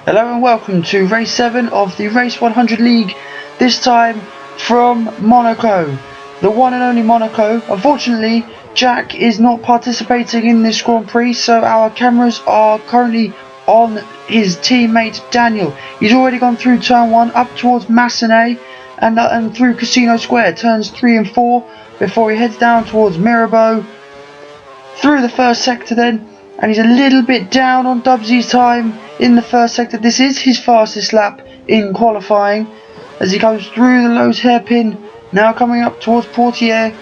Hello and welcome to Race 7 of the Race 100 League, this time from Monaco, the one and only Monaco. Unfortunately, Jack is not participating in this Grand Prix, so our cameras are currently on his teammate Daniel. He's already gone through turn 1 up towards Massenet and through Casino Square, turns 3 and 4, before he heads down towards Mirabeau, through the first sector then, and he's a little bit down on Dubsy's time in the first sector. This is his fastest lap in qualifying as he goes through the Lowe's hairpin, now coming up towards Portier,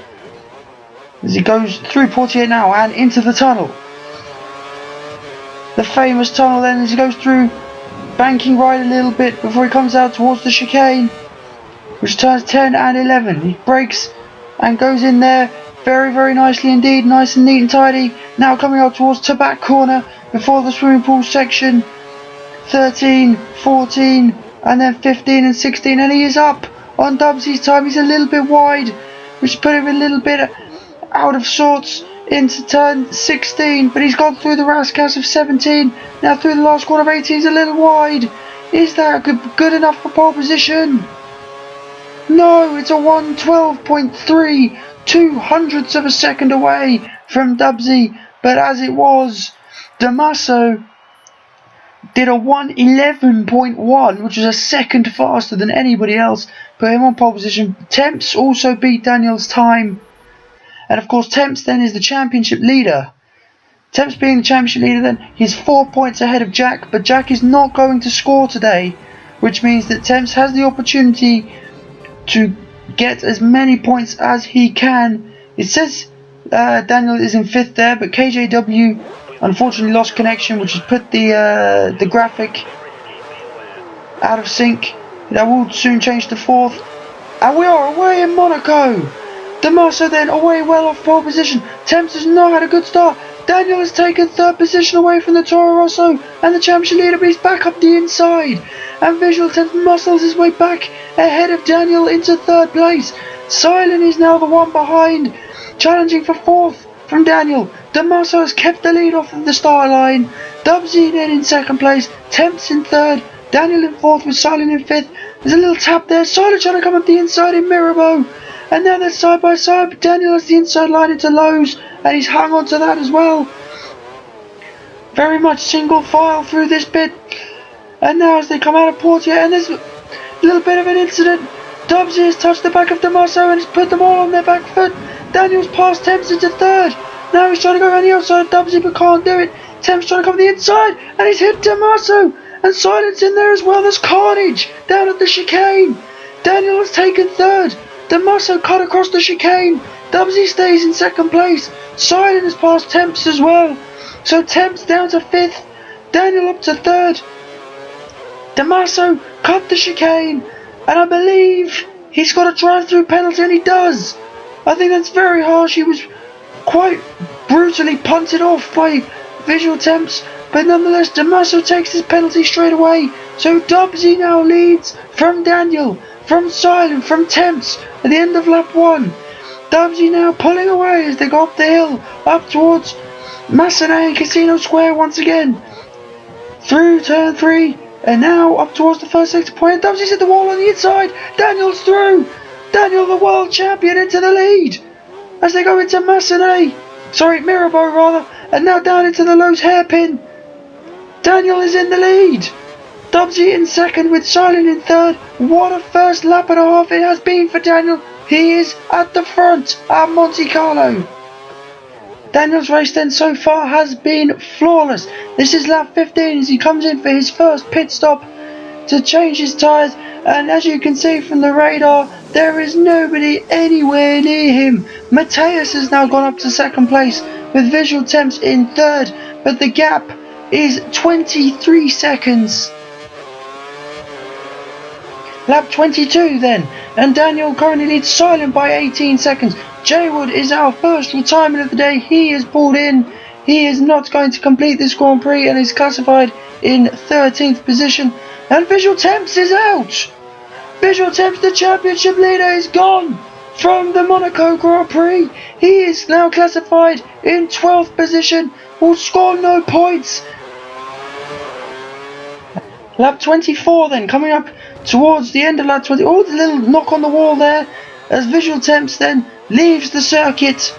as he goes through Portier now and into the tunnel, the famous tunnel then, as he goes through, banking right a little bit before he comes out towards the chicane, which turns 10 and 11. He brakes and goes in there very nicely indeed, nice and neat and tidy. Now coming up towards Tabac Corner before the swimming pool section, 13, 14 and then 15 and 16, and he is up on Dubsy's time. He's a little bit wide, which put him a little bit out of sorts into turn 16, but he's gone through the Rascas of 17, now through the last corner of 18. He's a little wide. Is that good enough for pole position? No, it's a 1:12.3, 200ths of a second away from Dubsy, but as it was, Damaso did a 1:11.1, which was a second faster than anybody else, put him on pole position. Temps also beat Daniel's time, and of course Temps then is the championship leader. Temps being the championship leader then, he's 4 points ahead of Jack, but Jack is not going to score today, which means that Temps has the opportunity to get as many points as he can. It says Daniel is in 5th there, but KJW unfortunately lost connection, which has put the graphic out of sync. That will soon change to 4th, and we are away in Monaco. Damaso then away well off pole position. Temps has not had a good start. Daniel has taken 3rd position away from the Toro Rosso and the championship leader, but he's back up the inside, and Visual Temps muscles his way back ahead of Daniel into 3rd place. Silent is now the one behind, challenging for 4th from Daniel. Damaso has kept the lead off of the start line. Dubsy then in 2nd place, Temps in 3rd, Daniel in 4th with Silent in 5th. There's a little tap there, Silent trying to come up the inside in Mirabeau, and now they're side by side, but Daniel has the inside line into Lowe's, and he's hung on to that as well. Very much single file through this bit, and now as they come out of Portier, and there's a little bit of an incident. Dubsy has touched the back of Damaso and has put them all on their back foot. Daniel's passed Temps into 3rd. Now he's trying to go around the outside of Dubsy, but can't do it. Temps trying to come the inside, and he's hit Damaso, and Silence in there as well. There's carnage down at the chicane. Daniel has taken 3rd. Damaso cut across the chicane. Dubsy stays in 2nd place. Silent has passed Temps as well, so Temps down to 5th. Daniel up to 3rd. Damaso cut the chicane, and I believe he's got a drive-through penalty, and he does. I think that's very harsh. He was quite brutally punted off by Visual Temps, but nonetheless Damaso takes his penalty straight away. So Dubsy now leads from Daniel, from Silent, from Temps at the end of lap 1. Dubsy now pulling away as they go up the hill, up towards Massenet and Casino Square once again, through turn 3, and now up towards the first sector point. Dubsy's hit the wall on the inside. Daniel's through. Daniel, the world champion, into the lead as they go into Mirabeau rather, and now down into the Lowe's hairpin. Daniel is in the lead. Dubsy in 2nd with Silent in 3rd. What a first lap and a half it has been for Daniel. He is at the front at Monte Carlo. Daniel's race then so far has been flawless. This is lap 15 as he comes in for his first pit stop to change his tyres, and as you can see from the radar, there is nobody anywhere near him. Mateus has now gone up to 2nd place with Visual Temps in 3rd, but the gap is 23 seconds. Lap 22 then, and Daniel currently leads Silent by 18 seconds. Jaywood is our first retirement of the day. He is pulled in. He is not going to complete this Grand Prix and is classified in 13th position. And Visual Temps is out. Visual Temps, the championship leader, is gone from the Monaco Grand Prix. He is now classified in 12th position, will score no points. Lap 24 then, coming up towards the end of lap 20. Oh, the little knock on the wall there, as Visual Temps then leaves the circuit.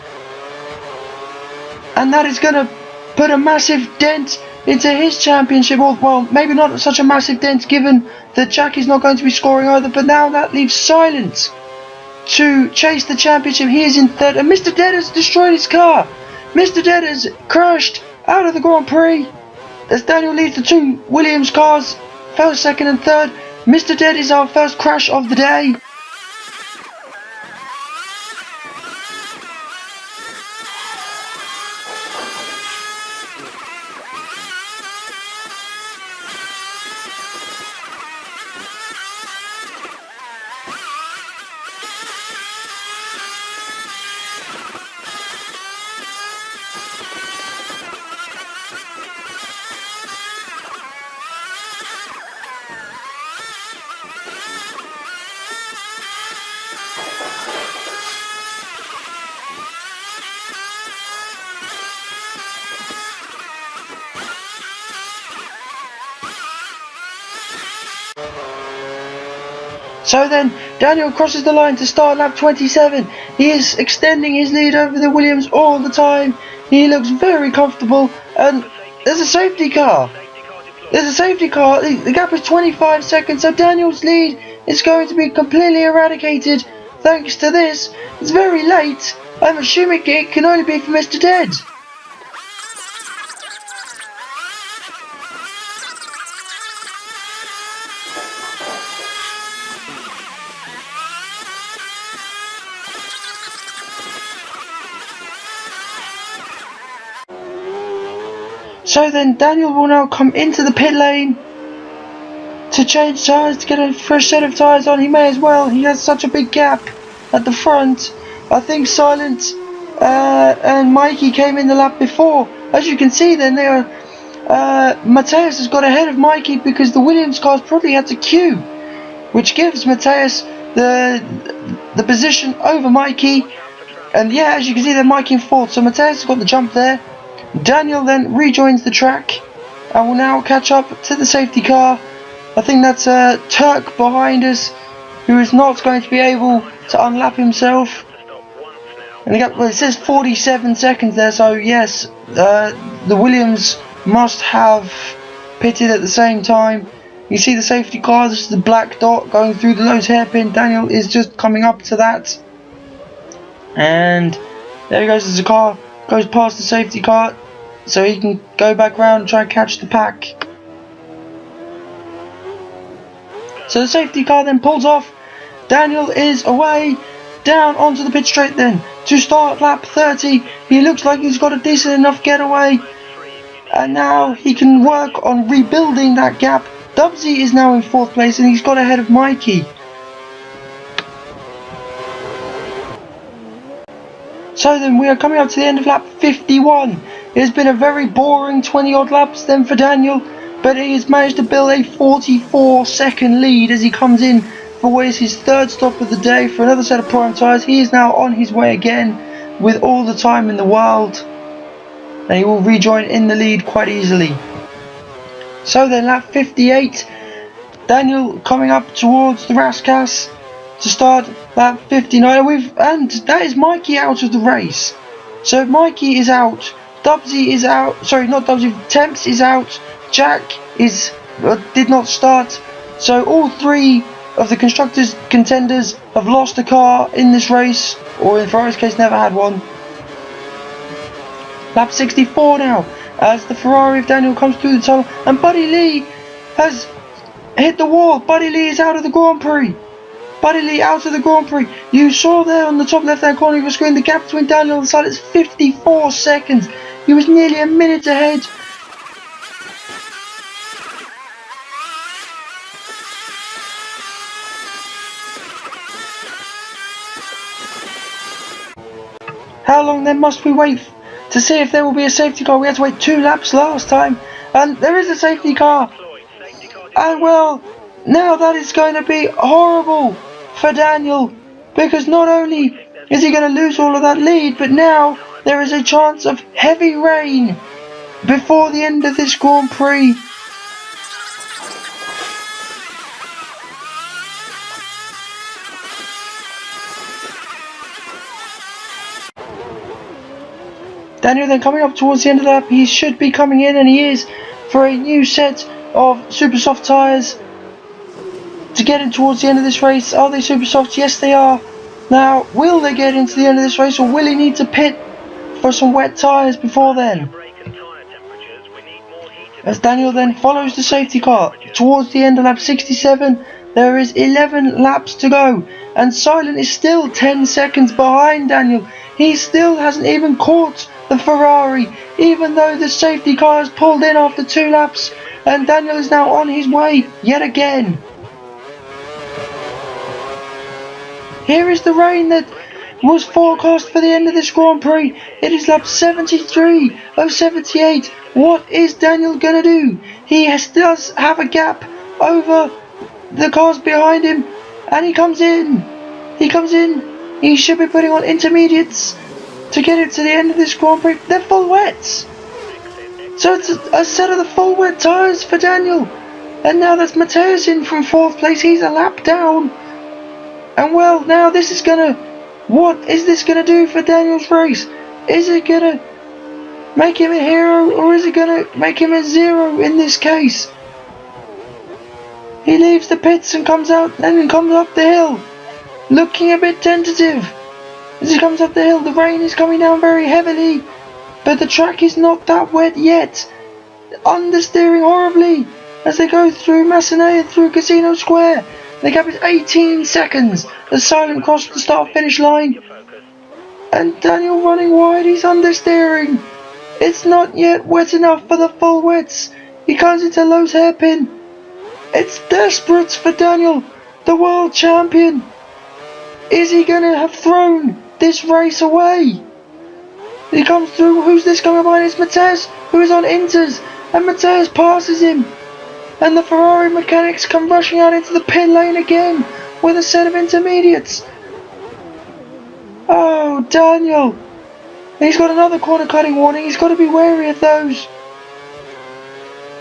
And that is going to put a massive dent into his championship. Or, well, maybe not such a massive dent given that Jack is not going to be scoring either. But now that leaves Silent to chase the championship. He is in third. And Mr. Dead has destroyed his car. Mr. Dead has crashed out of the Grand Prix as Daniel leads the two Williams cars, first, second and third. Mr. Dead is our first crash of the day. So then, Daniel crosses the line to start lap 27. He is extending his lead over the Williams all the time. He looks very comfortable, and there's a safety car. There's a safety car. The gap is 25 seconds, so Daniel's lead is going to be completely eradicated thanks to this. It's very late. I'm assuming it can only be for Mr. Dead. So then Daniel will now come into the pit lane to change tyres, to get a fresh set of tyres on. He may as well. He has such a big gap at the front. I think Silent and Mikey came in the lap before. As you can see then, Matthias has got ahead of Mikey because the Williams cars probably had to queue, which gives Matthias the position over Mikey. And yeah, as you can see then, Mikey in fourth. So Matthias has got the jump there. Daniel then rejoins the track and will now catch up to the safety car. I think that's Turk behind us, who is not going to be able to unlap himself. And it says 47 seconds there, so yes, the Williams must have pitted at the same time. You see the safety car, this is the black dot going through the nose hairpin. Daniel is just coming up to that. And there he goes as the car goes past the safety car, so he can go back round and try and catch the pack. So the safety car then pulls off. Daniel is away, down onto the pit straight then to start lap 30. He looks like he's got a decent enough getaway, and now he can work on rebuilding that gap. Dubsy is now in fourth place and he's got ahead of Mikey. So then we are coming up to the end of lap 51. It has been a very boring 20 odd laps then for Daniel, but he has managed to build a 44 second lead as he comes in for what is his third stop of the day for another set of prime tyres. He is now on his way again with all the time in the world, and he will rejoin in the lead quite easily. So then lap 58, Daniel coming up towards the Raskas to start lap 59, and that is Mikey out of the race. So Mikey is out, Dubsy is out, sorry not Dubsy, Temps is out, Jack did not start. So all three of the constructors contenders have lost a car in this race, or in Ferrari's case never had one. Lap 64 now, as the Ferrari of Daniel comes through the tunnel, and Buddy Lee has hit the wall. Buddy Lee is out of the Grand Prix. Buddy Lee out of the Grand Prix. You saw there on the top left hand corner of the screen the gap between Daniel and the side is 54 seconds. He was nearly a minute ahead. How long then must we wait to see if there will be a safety car? We had to wait 2 laps last time, and there is a safety car. And well, now that is going to be horrible for Daniel, because not only is he going to lose all of that lead, but now there is a chance of heavy rain before the end of this Grand Prix. Daniel then coming up towards the end of the lap. He should be coming in, and he is, for a new set of super soft tyres to get in towards the end of this race. Are they super soft? Yes, they are. Now, will they get into the end of this race, or will he need to pit for some wet tyres before then? As Daniel then follows the safety car towards the end of lap 67, there is 11 laps to go, and Silent is still 10 seconds behind Daniel. He still hasn't even caught the Ferrari, even though the safety car has pulled in after 2 laps, and Daniel is now on his way yet again. Here is the rain that was forecast for the end of this Grand Prix. It is lap 73 of 78. What is Daniel going to do? He does have a gap over the cars behind him, and he comes in. He should be putting on intermediates to get it to the end of this Grand Prix. They're full wets. So it's a set of the full wet tyres for Daniel. And now that's Mateus in from 4th place. He's a lap down. And well, now this is what is this gonna do for Daniel's race? Is it gonna make him a hero, or is it gonna make him a zero in this case? He leaves the pits and comes out and then comes up the hill, looking a bit tentative. As he comes up the hill, the rain is coming down very heavily, but the track is not that wet yet. Understeering horribly as they go through Massenet and through Casino Square. The gap is 18 seconds as Silent crossed the start-finish line. And Daniel running wide, he's understeering. It's not yet wet enough for the full wets. He comes into Lowe's hairpin. It's desperate for Daniel, the world champion. Is he going to have thrown this race away? He comes through. Who's this coming behind? It's Mateus, who is on Inters. And Mateus passes him. And the Ferrari mechanics come rushing out into the pit lane again with a set of intermediates. Oh, Daniel. He's got another corner cutting warning. He's got to be wary of those.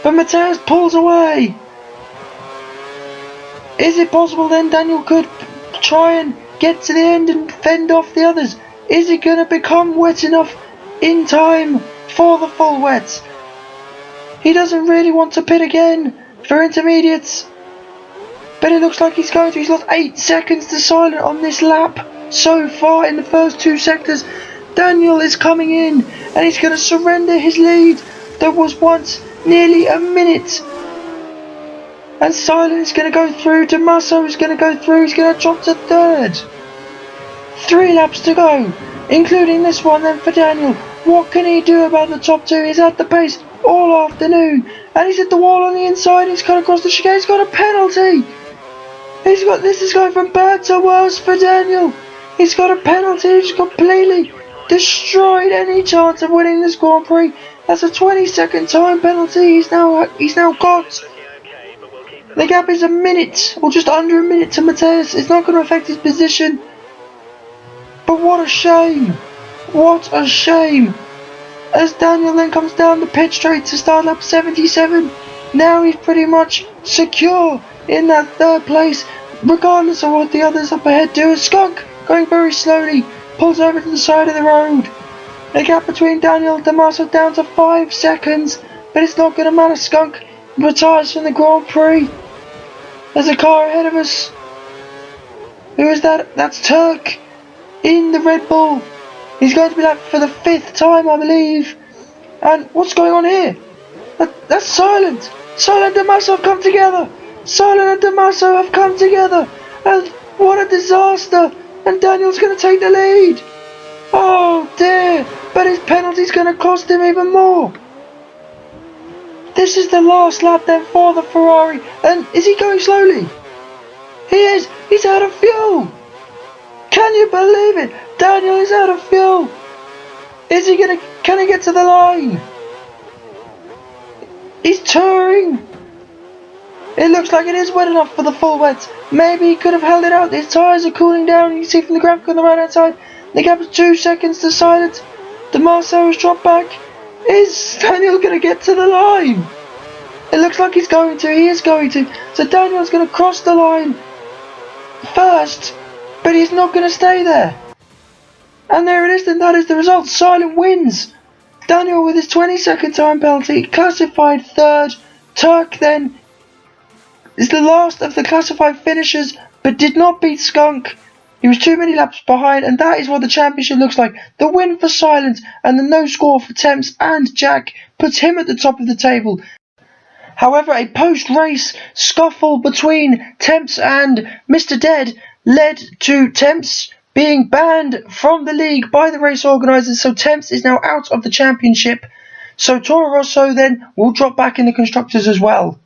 But Mateus pulls away. Is it possible then Daniel could try and get to the end and fend off the others? Is it going to become wet enough in time for the full wets? He doesn't really want to pit again for intermediates, but it looks like he's going to. He's lost 8 seconds to Silent on this lap so far in the first 2 sectors. Daniel is coming in and he's going to surrender his lead that was once nearly a minute. And Silent is going to go through. Tommaso is going to go through. He's going to drop to 3rd. 3 laps to go, including this one then for Daniel. What can he do about the top 2? He's at the pace all afternoon, and he's hit the wall on the inside. He's cut across the chicane. He's got a penalty. This is going from bad to worse for Daniel. He's got a penalty. He's completely destroyed any chance of winning this Grand Prix. That's a 20-second time penalty. He's now got. The gap is a minute, or just under a minute, to Mateus. It's not going to affect his position. But what a shame. What a shame. As Daniel then comes down the pit straight to start lap 77. Now he's pretty much secure in that 3rd place, regardless of what the others up ahead do. A Skunk, going very slowly, pulls over to the side of the road. The gap between Daniel and Tommaso down to 5 seconds, but it's not going to matter. Skunk retires from the Grand Prix. There's a car ahead of us. Who is that? That's Turk in the Red Bull. He's going to be that for the 5th time, I believe. And what's going on here? That's Silent. Silent and Tommaso have come together. Silent and Tommaso have come together. And what a disaster. And Daniel's going to take the lead. Oh dear. But his penalty's going to cost him even more. This is the last lap then for the Ferrari. And is he going slowly? He is. He's out of fuel. Can you believe it? Daniel is out of fuel. Is he gonna? Can he get to the line? He's touring. It looks like it is wet enough for the full wets. Maybe he could have held it out. His tyres are cooling down. You can see from the graphic on the right hand side. The gap is 2 seconds to Silent. Tommaso has dropped back. Is Daniel gonna get to the line? It looks like he's going to. He is going to. So Daniel's gonna cross the line first. But he's not going to stay there. And there it is, then that is the result. Silent wins Daniel with his 20-second time penalty, classified 3rd. Turk then is the last of the classified finishers, but did not beat Skunk. He was too many laps behind, and that is what the championship looks like. The win for Silence and the no score for Temps and Jack puts him at the top of the table. However, a post-race scuffle between Temps and Mr. Dead led to Temps being banned from the league by the race organisers, so Temps is now out of the championship. So Toro Rosso then will drop back in the constructors as well.